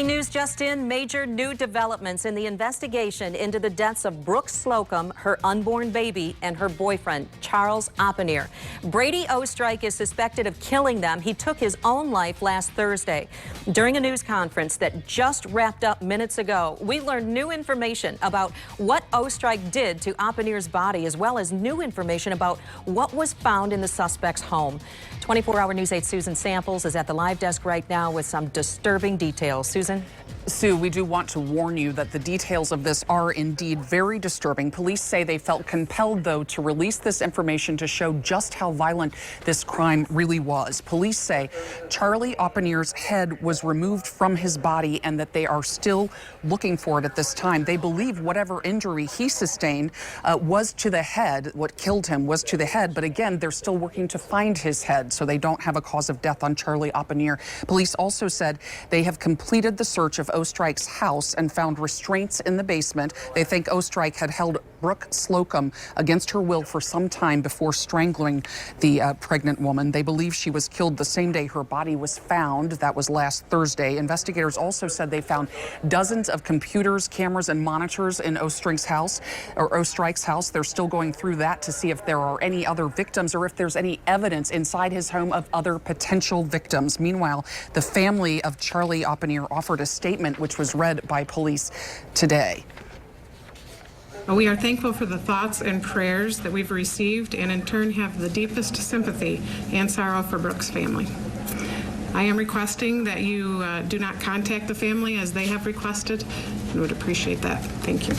Breaking news just in, major new developments in the investigation into the deaths of Brooke Slocum, her unborn baby, and her boyfriend, Charles Oppenheer. Brady Ostrike is suspected of killing them. He took his own life last Thursday. During a news conference that just wrapped up minutes ago, we learned new information about what Ostrike did to Oppenheer's body, as well as new information about what was found in the suspect's home. 24-hour News 8's Susan Samples is at the live desk right now with some disturbing details. Susan? Sue, we do want to warn you that the details of this are indeed very disturbing. Police say they felt compelled, though, to release this information to show just how violent this crime really was. Police say Charlie Oppenheer's head was removed from his body and that they are still looking for it at this time. They believe whatever injury he sustained was to the head. What killed him was to the head. But again, they're still working to find his head, so they don't have a cause of death on Charlie Oppenheer. Police also said they have completed the search of Ostrike's house and found restraints in the basement. They think Ostrike had held Brooke Slocum against her will for some time before strangling the pregnant woman. They believe she was killed the same day her body was found. That was last Thursday. Investigators also said they found dozens of computers, cameras, and monitors in Ostrike's house. They're still going through that to see if there are any other victims or if there's any evidence inside his home of other potential victims. Meanwhile, the family of Charlie Oppenheer offered a statement which was read by police today. We are thankful for the thoughts and prayers that we've received, and in turn have the deepest sympathy and sorrow for Brooke's family. I am requesting that you do not contact the family as they have requested, and would appreciate that. Thank you.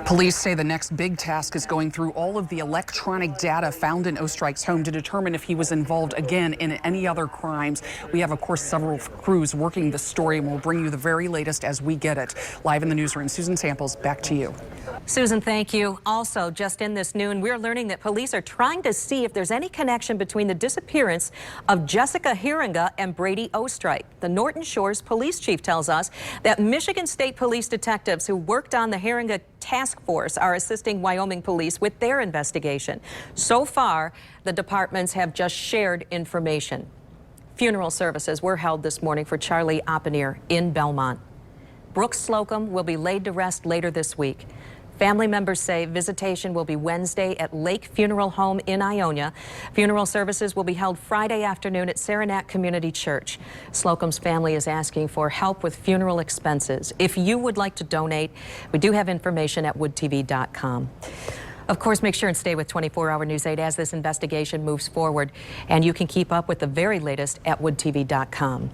Police say the next big task is going through all of the electronic data found in Ostrike's home to determine if he was involved again in any other crimes. We have, of course, several crews working the story, and we'll bring you the very latest as we get it. Live in the newsroom, Susan Samples, back to you. Susan, thank you. Also, just in this noon, we're learning that police are trying to see if there's any connection between the disappearance of Jessica Hiringa and Brady Ostrike. The Norton Shores police chief tells us that Michigan State Police detectives who worked on the Hiringa task force are assisting Wyoming police with their investigation. So far, the departments have just shared information. Funeral services were held this morning for Charlie Oppenheer in Belmont. Brooke Slocum will be laid to rest later this week. Family members say visitation will be Wednesday at Lake Funeral Home in Ionia. Funeral services will be held Friday afternoon at Saranac Community Church. Slocum's family is asking for help with funeral expenses. If you would like to donate, we do have information at woodtv.com. Of course, make sure and stay with 24-hour News 8 as this investigation moves forward, and you can keep up with the very latest at woodtv.com.